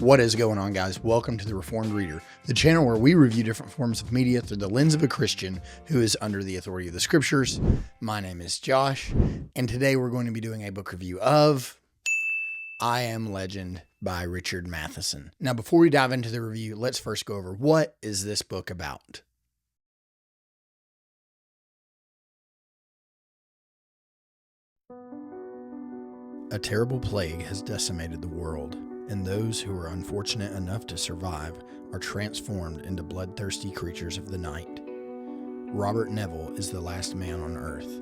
What is going on, guys? Welcome to The Reformed Reader, the channel where we review different forms of media through the lens of a Christian who is under the authority of the scriptures. My name is Josh, and today we're going to be doing a book review of I Am Legend by Richard Matheson. Now, before we dive into the review, let's first go over what is this book about. A terrible plague has decimated the world, and those who are unfortunate enough to survive are transformed into bloodthirsty creatures of the night. Robert Neville is the last man on Earth.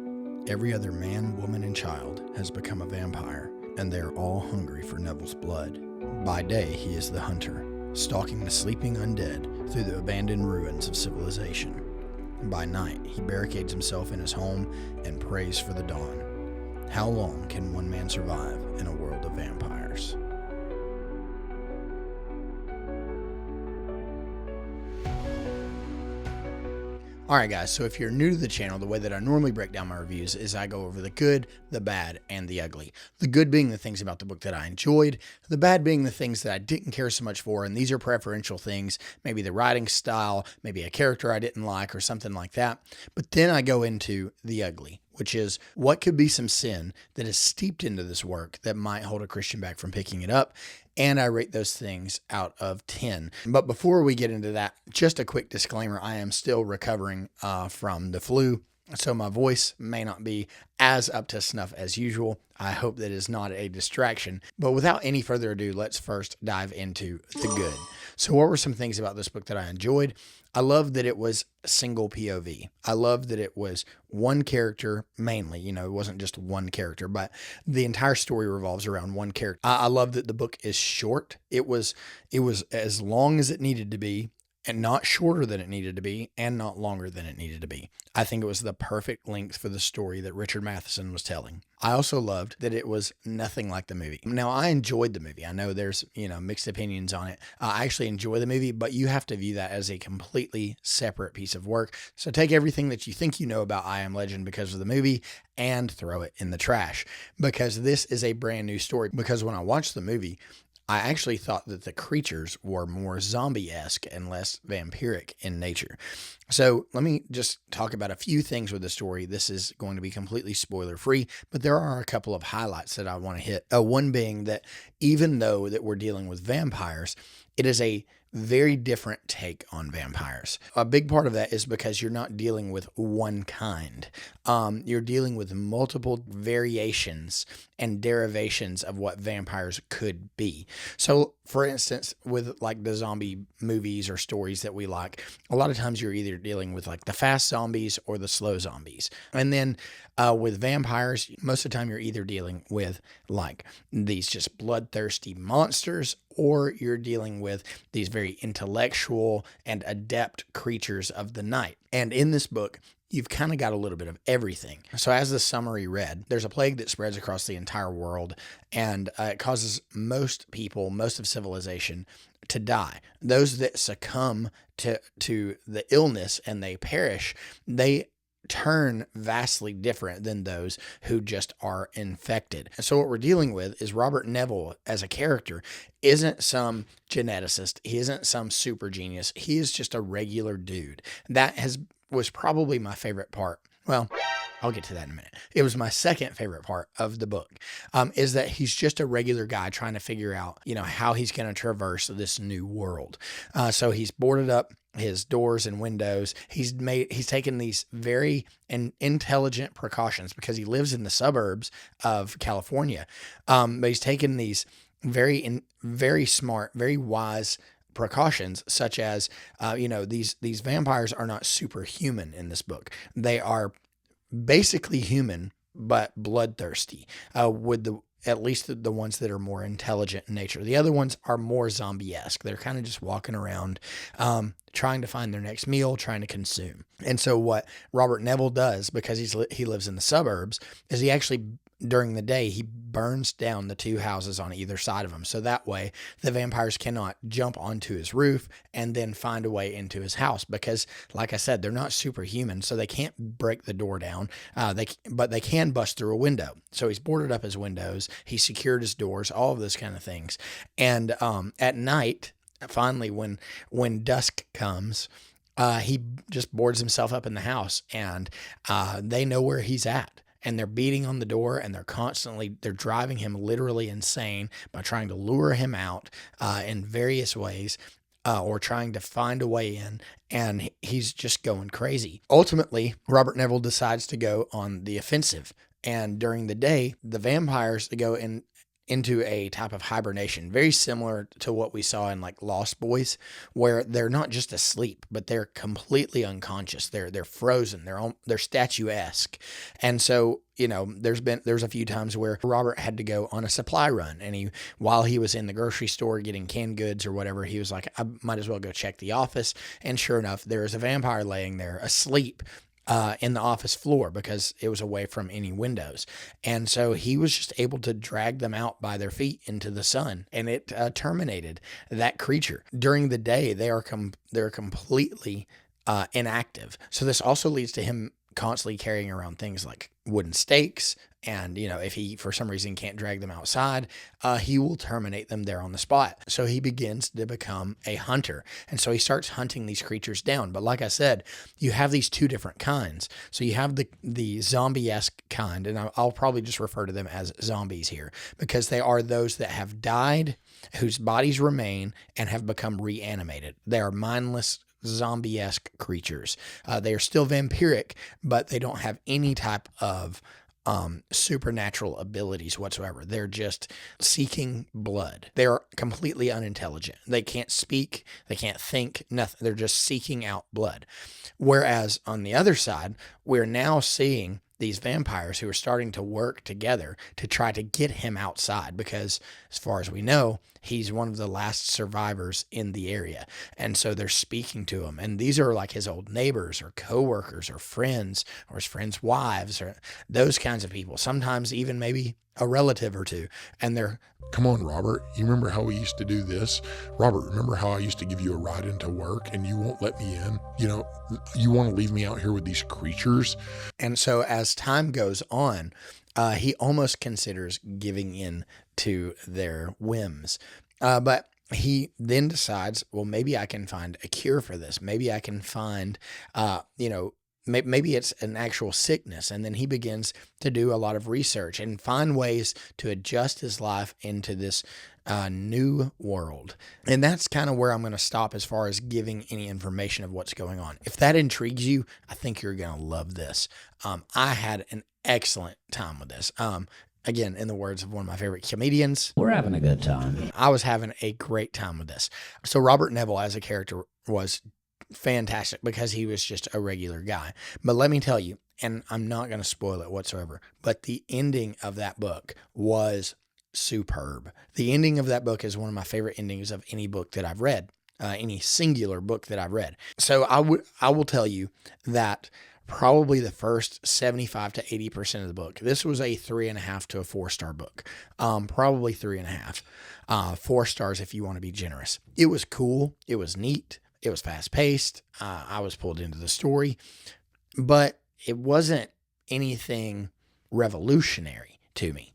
Every other man, woman, and child has become a vampire, and they are all hungry for Neville's blood. By day, he is the hunter, stalking the sleeping undead through the abandoned ruins of civilization. By night, he barricades himself in his home and prays for the dawn. How long can one man survive in a world of vampires? Alright guys, so if you're new to the channel, the way that I normally break down my reviews is I go over the good, the bad, and the ugly. The good being the things about the book that I enjoyed, the bad being the things that I didn't care so much for, and these are preferential things, maybe the writing style, maybe a character I didn't like, or something like that. But then I go into the ugly, which is what could be some sin that is steeped into this work that might hold a Christian back from picking it up. And I rate those things out of 10. But before we get into that, just a quick disclaimer. I am still recovering from the flu, so my voice may not be as up to snuff as usual. I hope that is not a distraction. But without any further ado, let's first dive into the good. So what were some things about this book that I enjoyed? I loved that it was single POV. I loved that it was one character mainly, it wasn't just one character, but the entire story revolves around one character. I love that the book is short. It was as long as it needed to be, and not shorter than it needed to be, and not longer than it needed to be. I think it was the perfect length for the story that Richard Matheson was telling. I also loved that it was nothing like the movie. Now, I enjoyed the movie. I know there's, mixed opinions on it. I actually enjoy the movie, but you have to view that as a completely separate piece of work. So take everything that you think you know about I Am Legend because of the movie and throw it in the trash, because this is a brand new story. Because when I watched the movie, I actually thought that the creatures were more zombie-esque and less vampiric in nature. So let me just talk about a few things with the story. This is going to be completely spoiler-free, but there are a couple of highlights that I want to hit. One being that even though that we're dealing with vampires, it is a very different take on vampires. A big part of that is because you're not dealing with one kind. You're dealing with multiple variations and derivations of what vampires could be. So, for instance, with like the zombie movies or stories that we like, a lot of times you're either dealing with like the fast zombies or the slow zombies. And then with vampires, most of the time you're either dealing with like these just bloodthirsty monsters, or you're dealing with these very intellectual and adept creatures of the night. And in this book, you've kind of got a little bit of everything. So as the summary read, there's a plague that spreads across the entire world, and it causes most people, most of civilization, to die. Those that succumb to the illness and they perish, they turn vastly different than those who just are infected. And so what we're dealing with is Robert Neville as a character isn't some geneticist. He isn't some super genius. He is just a regular dude. That was probably my favorite part. Well, I'll get to that in a minute. It was my second favorite part of the book, is that he's just a regular guy trying to figure out, how he's going to traverse this new world. So he's boarded up his doors and windows. He's taken these very intelligent precautions because he lives in the suburbs of California. But he's taken these very smart, very wise precautions, such as, these vampires are not superhuman in this book. They are basically human, but bloodthirsty, at least the ones that are more intelligent in nature. The other ones are more zombie-esque. They're kind of just walking around, trying to find their next meal, trying to consume. And so what Robert Neville does, because he lives in the suburbs, is he actually during the day, he burns down the two houses on either side of him. So that way the vampires cannot jump onto his roof and then find a way into his house because, like I said, they're not superhuman. So they can't break the door down. But they can bust through a window. So he's boarded up his windows. He secured his doors, all of those kind of things. And at night, finally, when dusk comes, he just boards himself up in the house, and they know where he's at. And they're beating on the door, and they're driving him literally insane by trying to lure him out in various ways, or trying to find a way in. And he's just going crazy. Ultimately, Robert Neville decides to go on the offensive. And during the day, the vampires go into a type of hibernation, very similar to what we saw in like Lost Boys, where they're not just asleep, but they're completely unconscious. They're frozen. They're statuesque. And so, there's a few times where Robert had to go on a supply run, and while he was in the grocery store getting canned goods or whatever, he was like, I might as well go check the office. And sure enough, there was a vampire laying there asleep in the office floor because it was away from any windows. And so he was just able to drag them out by their feet into the sun, and it terminated that creature. During the day, they're completely inactive. So this also leads to him constantly carrying around things like wooden stakes. And, if he, for some reason, can't drag them outside, he will terminate them there on the spot. So he begins to become a hunter. And so he starts hunting these creatures down. But like I said, you have these two different kinds. So you have the zombie-esque kind, and I'll probably just refer to them as zombies here, because they are those that have died, whose bodies remain, and have become reanimated. They are mindless, zombie-esque creatures. They are still vampiric, but they don't have any type of supernatural abilities whatsoever. They're just seeking blood. They're completely unintelligent. They can't speak. They can't think. Nothing. They're just seeking out blood. Whereas on the other side, we're now seeing these vampires who are starting to work together to try to get him outside, because as far as we know, he's one of the last survivors in the area. And so they're speaking to him. And these are like his old neighbors or coworkers or friends or his friends' wives or those kinds of people. Sometimes even maybe a relative or two. And they're, come on, Robert, you remember how we used to do this? Robert, remember how I used to give you a ride into work and you won't let me in? You want to leave me out here with these creatures? And so as time goes on, he almost considers giving in to their whims. But he then decides, well, maybe I can find a cure for this. Maybe I can find, maybe it's an actual sickness. And then he begins to do a lot of research and find ways to adjust his life into this new world. And that's kind of where I'm going to stop as far as giving any information of what's going on. If that intrigues you, I think you're going to love this. I had an excellent time with this. Again, in the words of one of my favorite comedians, we're having a good time. I was having a great time with this. So Robert Neville as a character was fantastic because he was just a regular guy. But let me tell you, and I'm not going to spoil it whatsoever, but the ending of that book was superb. The ending of that book is one of my favorite endings of any book that I've read, any singular book that I've read. So I will tell you that probably the first 75 to 80% of the book, this was a 3.5 to a 4-star book. Probably 3.5, 4 stars if you want to be generous. It was cool. It was neat. It was fast paced. I was pulled into the story, but it wasn't anything revolutionary to me.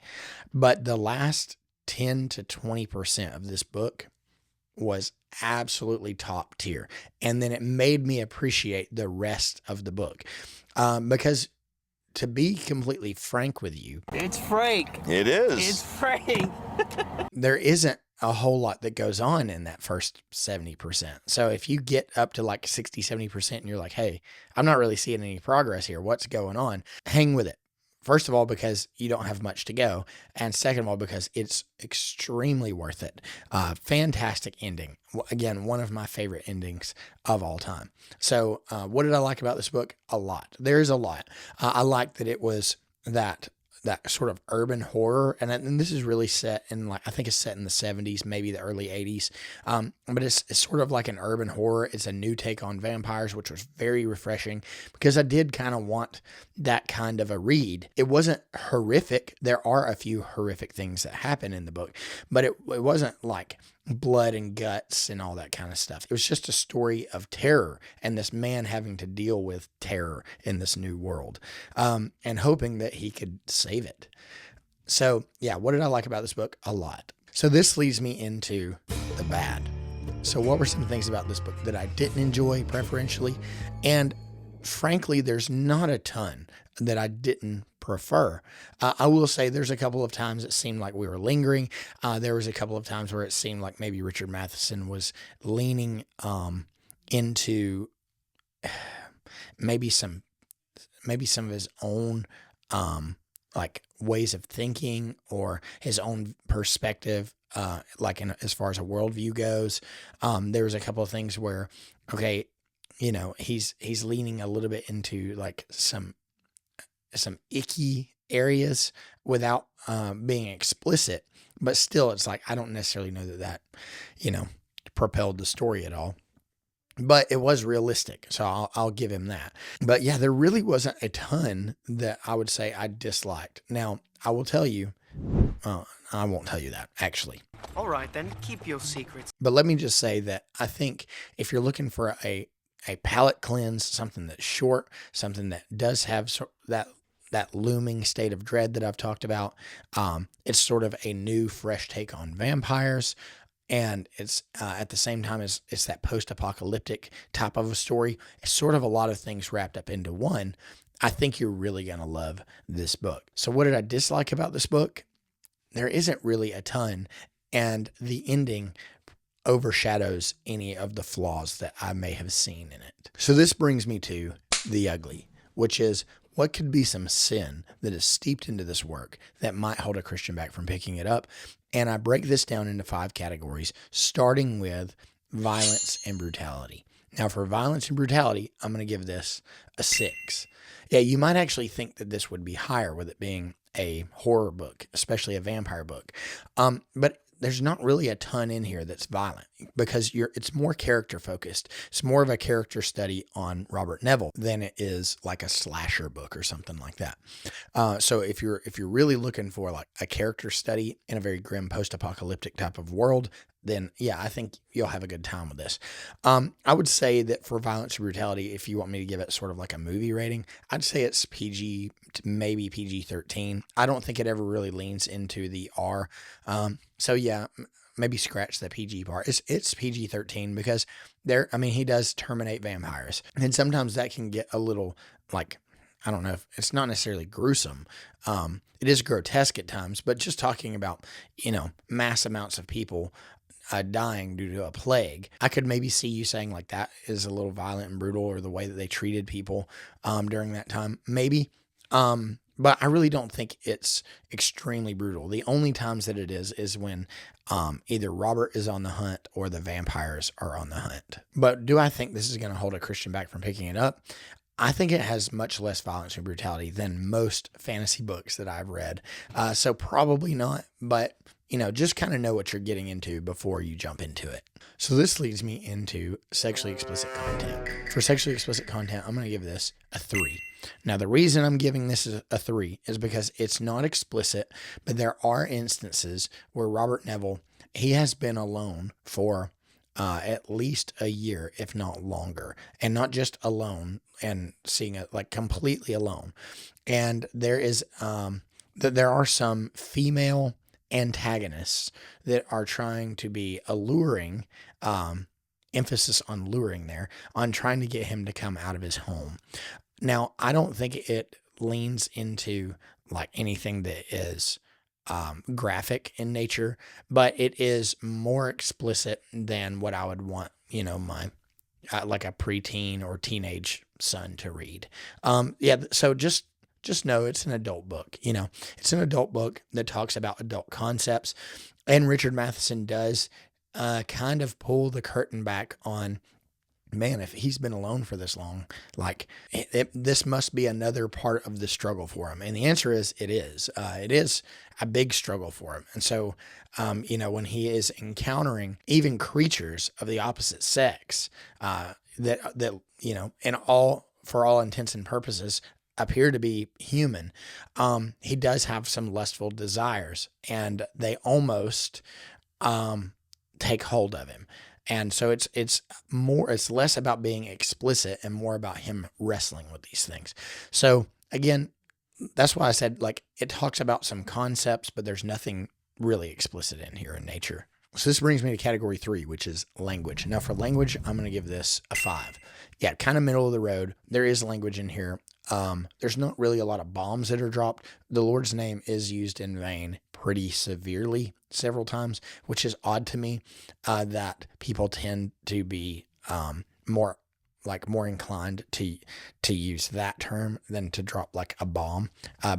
But the last 10 to 20% of this book was absolutely top tier. And then it made me appreciate the rest of the book. Because to be completely frank with you, it's Frank. It is. It's Frank. there isn't a whole lot that goes on in that first 70%. So if you get up to like 60, 70% and you're like, hey, I'm not really seeing any progress here. What's going on? Hang with it. First of all, because you don't have much to go. And second of all, because it's extremely worth it. Fantastic ending. Again, one of my favorite endings of all time. So what did I like about this book? A lot. There is a lot. I liked that it was that that sort of urban horror. And this is really set in I think it's set in the 70s, maybe the early 80s. But it's sort of like an urban horror. It's a new take on vampires, which was very refreshing because I did kind of want that kind of a read. It wasn't horrific. There are a few horrific things that happen in the book, but it wasn't like blood and guts and all that kind of stuff. It was just a story of terror and this man having to deal with terror in this new world, and hoping that he could save it. So yeah, what did I like about this book? A lot. So this leads me into the bad. So what were some things about this book that I didn't enjoy preferentially? And frankly, there's not a ton that I didn't prefer. I will say there's a couple of times it seemed like we were lingering. There was a couple of times where it seemed like maybe Richard Matheson was leaning into maybe some of his own like ways of thinking or his own perspective, as far as a worldview goes. There was a couple of things where, okay, he's leaning a little bit into like some icky areas without being explicit, but still it's like, I don't necessarily know that propelled the story at all, but it was realistic. So I'll give him that. But yeah, there really wasn't a ton that I would say I disliked. Now I will tell you, I won't tell you that actually. All right, then keep your secrets. But let me just say that I think if you're looking for a palate cleanse, something that's short, something that does have that looming state of dread that I've talked about. It's sort of a new, fresh take on vampires. And it's at the same time as it's that post-apocalyptic type of a story. It's sort of a lot of things wrapped up into one. I think you're really going to love this book. So what did I dislike about this book? There isn't really a ton. And the ending overshadows any of the flaws that I may have seen in it. So this brings me to the ugly, which is what could be some sin that is steeped into this work that might hold a Christian back from picking it up. And I break this down into 5 categories, starting with violence and brutality. Now for violence and brutality, I'm going to give this a 6. Yeah, you might actually think that this would be higher with it being a horror book, especially a vampire book. But there's not really a ton in here that's violent because it's more character focused. It's more of a character study on Robert Neville than it is like a slasher book or something like that. So if you're really looking for like a character study in a very grim post-apocalyptic type of world, then yeah, I think you'll have a good time with this. I would say that for violence and brutality, if you want me to give it sort of like a movie rating, I'd say it's PG to maybe PG-13. I don't think it ever really leans into the R. So yeah, maybe scratch the PG part. It's PG-13 because he does terminate vampires. And sometimes that can get a little like, I don't know if it's not necessarily gruesome. It is grotesque at times, but just talking about, mass amounts of people dying due to a plague, I could maybe see you saying like that is a little violent and brutal, or the way that they treated people during that time, maybe. But I really don't think it's extremely brutal. The only times that it is when either Robert is on the hunt or the vampires are on the hunt. But do I think this is going to hold a Christian back from picking it up? I think it has much less violence and brutality than most fantasy books that I've read. So probably not, but just kind of know what you're getting into before you jump into it. So this leads me into sexually explicit content. For sexually explicit content, I'm going to give this a 3. Now, the reason I'm giving this a 3 is because it's not explicit, but there are instances where Robert Neville, he has been alone for at least a year, if not longer, and not just alone and seeing it like completely alone. And there are some female antagonists that are trying to be alluring, emphasis on luring there, on trying to get him to come out of his home. Now, I don't think it leans into like anything that is graphic in nature, but it is more explicit than what I would want, my like a preteen or teenage son to read. So just know it's an adult book. It's an adult book that talks about adult concepts, and Richard Matheson does kind of pull the curtain back on man, if he's been alone for this long, like this must be another part of the struggle for him. And the answer is, it is. It is a big struggle for him. And so, when he is encountering even creatures of the opposite sex, that for all intents and purposes, appear to be human, he does have some lustful desires, and they almost take hold of him. And so it's less about being explicit and more about him wrestling with these things. So again, that's why I said, like, it talks about some concepts, but there's nothing really explicit in here in nature. So this brings me to category 3, which is language. Now for language, I'm going to give this a 5. Yeah, kind of middle of the road. There is language in here. There's not really a lot of bombs that are dropped. The Lord's name is used in vain pretty severely several times, which is odd to me, that people tend to be more inclined to use that term than to drop like a bomb,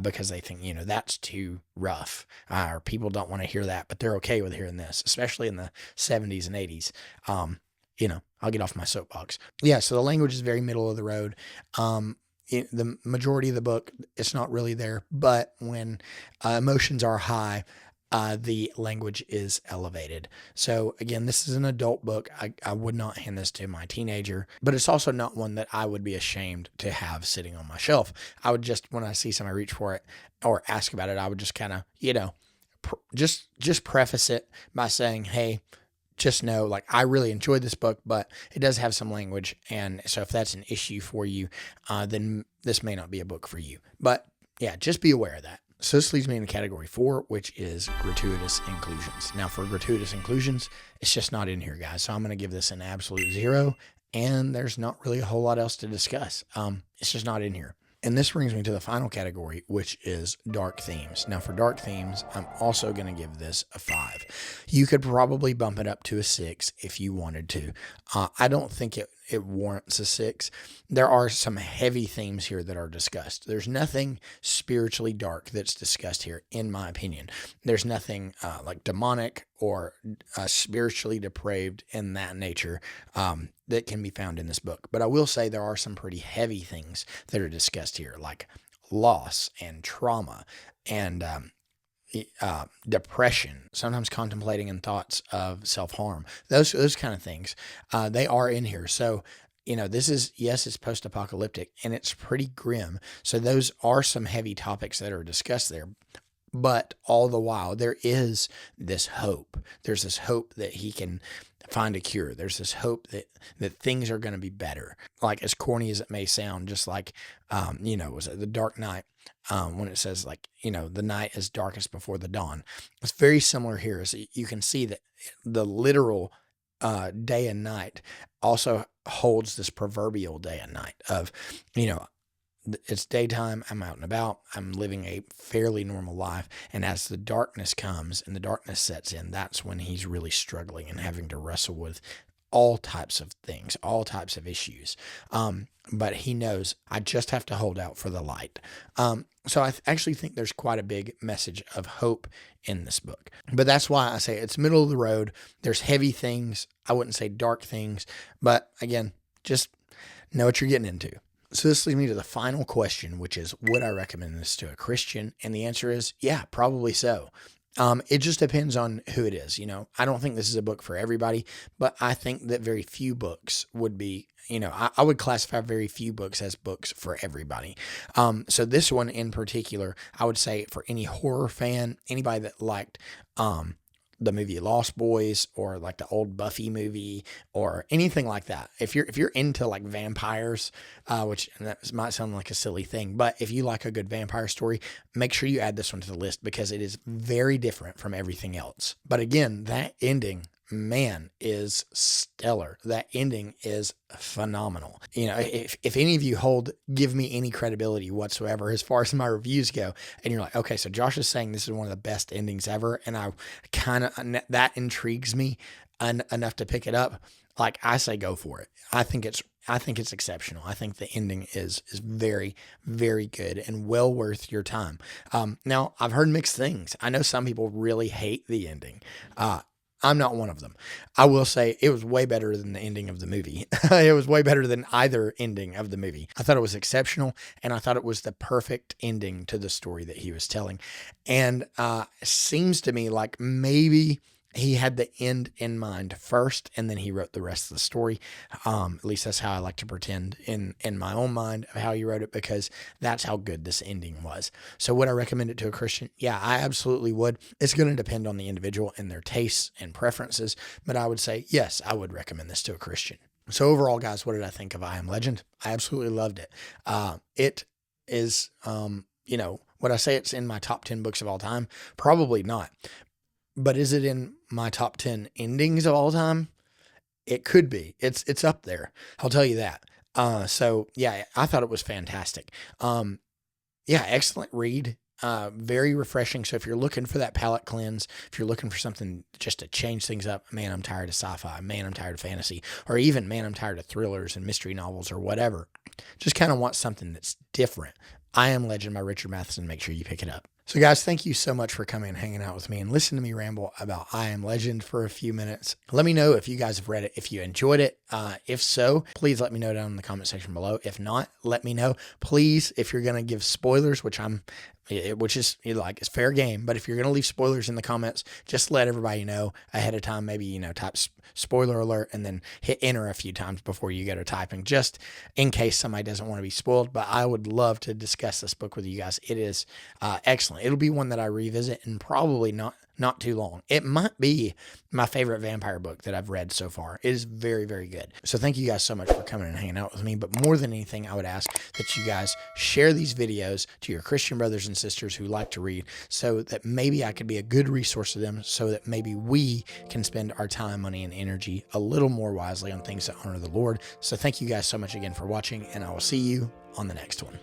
because they think, that's too rough, or people don't want to hear that, but they're okay with hearing this, especially in the 70s and 80s. I'll get off my soapbox. Yeah, so the language is very middle of the road. The majority of the book, it's not really there, but when emotions are high, the language is elevated. So again, this is an adult book. I would not hand this to my teenager, but it's also not one that I would be ashamed to have sitting on my shelf. I would just, when I see somebody reach for it or ask about it, I would just kind of, just preface it by saying, hey, just know, like, I really enjoyed this book, but it does have some language. And so if that's an issue for you, then this may not be a book for you. But yeah, just be aware of that. So this leads me into category 4, which is gratuitous inclusions. Now for gratuitous inclusions, it's just not in here, guys. So I'm going to give this an absolute 0, and there's not really a whole lot else to discuss. It's just not in here. And this brings me to the final category, which is dark themes. Now for dark themes, I'm also going to give this a 5. You could probably bump it up to a 6 if you wanted to. I don't think it warrants a 6. There are some heavy themes here that are discussed. There's nothing spiritually dark that's discussed here, in my opinion. There's nothing like demonic or spiritually depraved in that nature that can be found in this book. But I will say there are some pretty heavy things that are discussed here, like loss and trauma and depression, sometimes contemplating and thoughts of self-harm, those kind of things. They are in here. So, this is, yes, it's post-apocalyptic and it's pretty grim. So those are some heavy topics that are discussed there. But all the while, there is this hope. There's this hope that he can find a cure. There's this hope that things are going to be better. Like, as corny as it may sound, just like, was it The Dark Knight? When it says, like, the night is darkest before the dawn. It's very similar here. So you can see that the literal day and night also holds this proverbial day and night of, it's daytime, I'm out and about, I'm living a fairly normal life. And as the darkness comes and the darkness sets in, that's when he's really struggling and having to wrestle with all types of things, all types of issues. But he knows, I just have to hold out for the light. So I actually think there's quite a big message of hope in this book. But that's why I say it's middle of the road. There's heavy things. I wouldn't say dark things. But again, just know what you're getting into. So this leads me to the final question, which is, would I recommend this to a Christian? And the answer is, yeah, probably so. It just depends on who it is. I don't think this is a book for everybody, but I think that very few books would be, I would classify very few books as books for everybody. So this one in particular, I would say for any horror fan, anybody that liked, the movie Lost Boys or like the old Buffy movie or anything like that. If you're into like vampires, which that might sound like a silly thing, but if you like a good vampire story, make sure you add this one to the list because it is very different from everything else. But again, that ending, man, is stellar. That ending is phenomenal. If any of you give me any credibility whatsoever as far as my reviews go, and you're like, okay, so Josh is saying this is one of the best endings ever, and I kind of, that intrigues me enough to pick it up. Like, I say, go for it. I think it's exceptional. I think the ending is very, very good and well worth your time. Now I've heard mixed things. I know some people really hate the ending. I'm not one of them. I will say it was way better than the ending of the movie. It was way better than either ending of the movie. I thought it was exceptional, and I thought it was the perfect ending to the story that he was telling. And it seems to me like maybe he had the end in mind first, and then he wrote the rest of the story. At least that's how I like to pretend in my own mind of how he wrote it, because that's how good this ending was. So would I recommend it to a Christian? Yeah, I absolutely would. It's going to depend on the individual and their tastes and preferences, but I would say, yes, I would recommend this to a Christian. So overall, guys, what did I think of I Am Legend? I absolutely loved it. It is, would I say it's in my top 10 books of all time? Probably not. But is it in my top 10 endings of all time? It could be. It's up there. I'll tell you that. So yeah, I thought it was fantastic. Excellent read. Very refreshing. So if you're looking for that palate cleanse, if you're looking for something just to change things up, man, I'm tired of sci-fi, man, I'm tired of fantasy, or even, man, I'm tired of thrillers and mystery novels or whatever. Just kind of want something that's different. I Am Legend by Richard Matheson. Make sure you pick it up. So guys, thank you so much for coming and hanging out with me and listen to me ramble about I Am Legend for a few minutes. Let me know if you guys have read it, if you enjoyed it. If so, please let me know down in the comment section below. If not, let me know. Please, if you're going to give spoilers, which is like, it's fair game, but if you're going to leave spoilers in the comments, just let everybody know ahead of time. Maybe, type spoiler alert and then hit enter a few times before you go to typing, just in case somebody doesn't want to be spoiled. But I would love to discuss this book with you guys. It is excellent. It'll be one that I revisit in probably not too long. It might be my favorite vampire book that I've read so far. It is very, very good. So thank you guys so much for coming and hanging out with me. But more than anything, I would ask that you guys share these videos to your Christian brothers and sisters who like to read, so that maybe I could be a good resource to them, so that maybe we can spend our time, money, and energy a little more wisely on things that honor the Lord. So thank you guys so much again for watching, and I will see you on the next one.